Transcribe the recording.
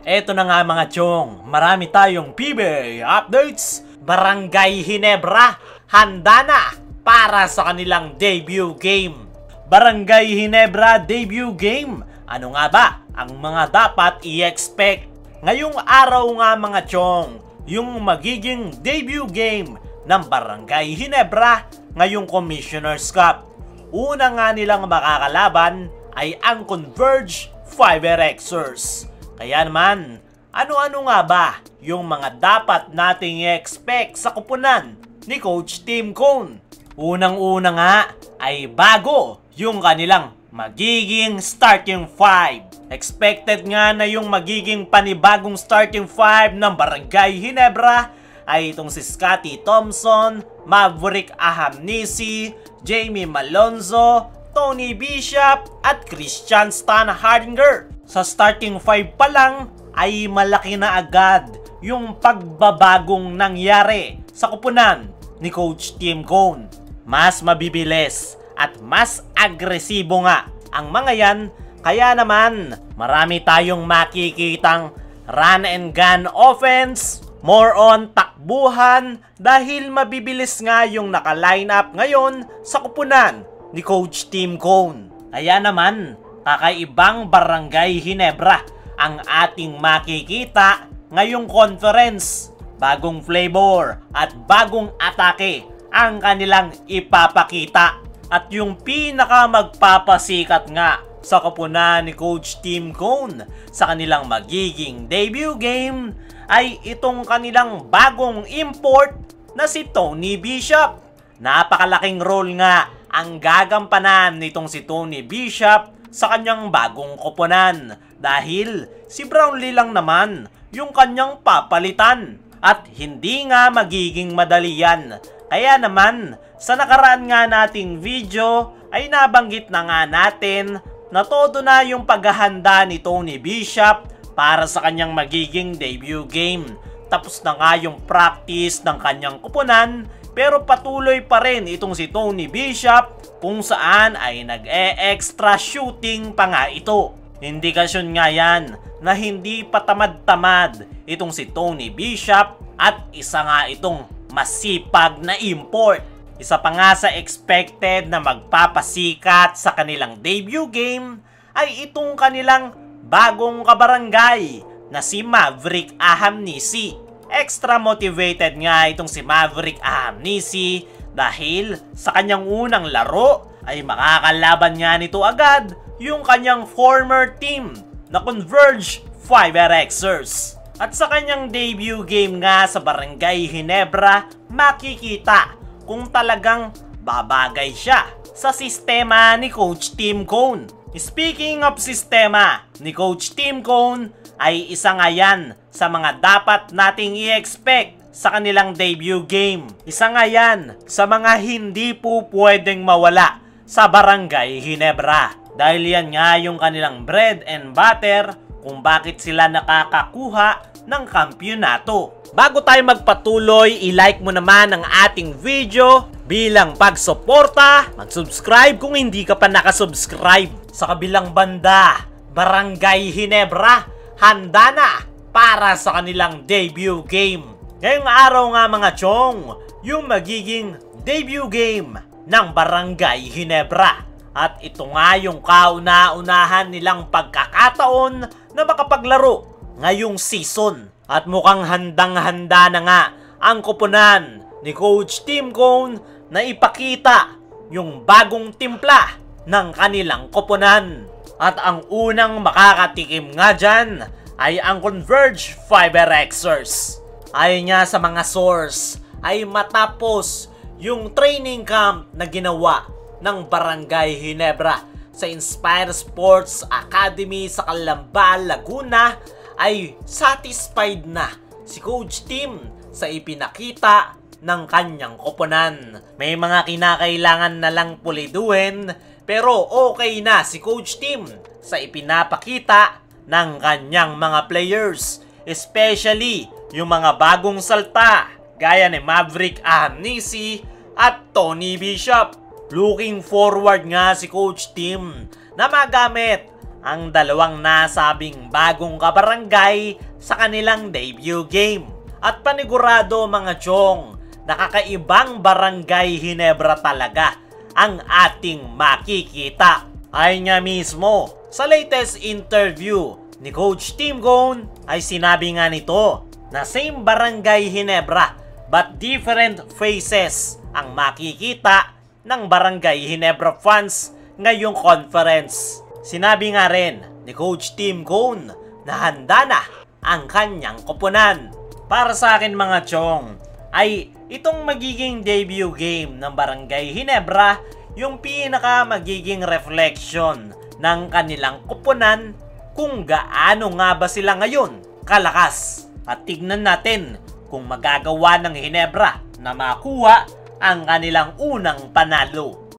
Eto na nga mga chong, marami tayong PBA updates. Barangay Ginebra, handa na para sa kanilang debut game. Barangay Ginebra debut game. Ano nga ba ang mga dapat i-expect? Ngayong araw nga mga chong, yung magiging debut game ng Barangay Ginebra ngayong Commissioner's Cup. Una nga nilang makakalaban ay ang Converge Fiberxers. Kaya naman, ano-ano nga ba yung mga dapat nating i-expect sa kupunan ni Coach Tim Cone? Unang-una nga ay bago yung kanilang magiging starting 5. Expected nga na yung magiging panibagong starting 5 ng Barangay Ginebra ay itong si Scotty Thompson, Maverick Ahamnisi, Jamie Malonzo, Tony Bishop at Christian Stan Hardinger. Sa starting 5 pa lang ay malaki na agad yung pagbabagong nangyari sa kupunan ni Coach Tim Cone. Mas mabibilis at mas agresibo nga ang mga yan, kaya naman marami tayong makikitang run and gun offense, more on takbuhan dahil mabibilis nga yung naka-line up ngayon sa kupunan ni Coach Tim Cone. Kaya naman, kakaibang Barangay Ginebra ang ating makikita ngayong conference. Bagong flavor at bagong atake ang kanilang ipapakita. At yung pinaka magpapasikat nga sa kupunan ni Coach Tim Cone sa kanilang magiging debut game ay itong kanilang bagong import na si Tony Bishop. Napakalaking role nga ang gagampanan nitong si Tony Bishop sa kanyang bagong koponan dahil si Brownlee lang naman yung kanyang papalitan at hindi nga magiging madali yan. Kaya naman sa nakaraan nga nating video ay nabanggit na nga natin na todo na yung paghahanda ni Tony Bishop para sa kanyang magiging debut game. Tapos na nga yung practice ng kanyang koponan, pero patuloy pa rin itong si Tony Bishop kung saan ay nag-e-extra shooting pa nga ito. Indikasyon nga yan na hindi pa tamad-tamad itong si Tony Bishop at isa nga itong masipag na import. Isa pa nga sa expected na magpapasikat sa kanilang debut game ay itong kanilang bagong kabarangay na si Maverick Ahamnisi. Extra motivated nga itong si Maverick Ahamnisi dahil sa kanyang unang laro ay makakalaban nga nito agad yung kanyang former team na Converge Fiberxers. At sa kanyang debut game nga sa Barangay Ginebra, makikita kung talagang babagay siya sa sistema ni Coach Tim Cone. Speaking of sistema ni Coach Tim Cone, ay isa nga yan sa mga dapat nating i-expect sa kanilang debut game. Isa nga yan sa mga hindi po pwedeng mawala sa Barangay Ginebra. Dahil yan nga yung kanilang bread and butter kung bakit sila nakakakuha ng kampyonato. Bago tayo magpatuloy, i-like mo naman ang ating video bilang pagsuporta. Mag-subscribe kung hindi ka pa nakasubscribe. Sa kabilang banda, Barangay Ginebra, handa na para sa kanilang debut game. Ngayong araw nga mga chong, yung magiging debut game ng Barangay Ginebra. At ito nga yung kauna-unahan nilang pagkakataon na makapaglaro ngayong season. At mukhang handang-handa na nga ang koponan ni Coach Tim Cone na ipakita yung bagong timpla ng kanilang koponan. At ang unang makakatikim nga dyan ay ang Converge Fiberxers. Ayon nga sa mga source ay matapos yung training camp na ginawa ng Barangay Ginebra sa Inspire Sports Academy sa Calamba, Laguna, ay satisfied na si Coach Tim sa ipinakita ng kanyang koponan. May mga kinakailangan na lang puliduhin, pero okay na si Coach Tim sa ipinapakita ng kanyang mga players, especially yung mga bagong salta gaya ni Maverick Ahamnisi at Tony Bishop. Looking forward nga si Coach Tim na magamit ang dalawang nasabing bagong kabarangay sa kanilang debut game. At panigurado mga chong, nakakaibang Barangay Ginebra talaga ang ating makikita. Ay nga mismo, sa latest interview ni Coach Tim Cone ay sinabi nga nito na same Barangay Ginebra but different faces ang makikita ng Barangay Ginebra fans ngayong conference. Sinabi nga rin ni Coach Tim Cone na handa na ang kanyang koponan. Para sa akin mga chong, ay itong magiging debut game ng Barangay Ginebra yung pinaka magiging reflection ng kanilang koponan kung gaano nga ba sila ngayon kalakas. At tignan natin kung magagawa ng Ginebra na makuha ang kanilang unang panalo.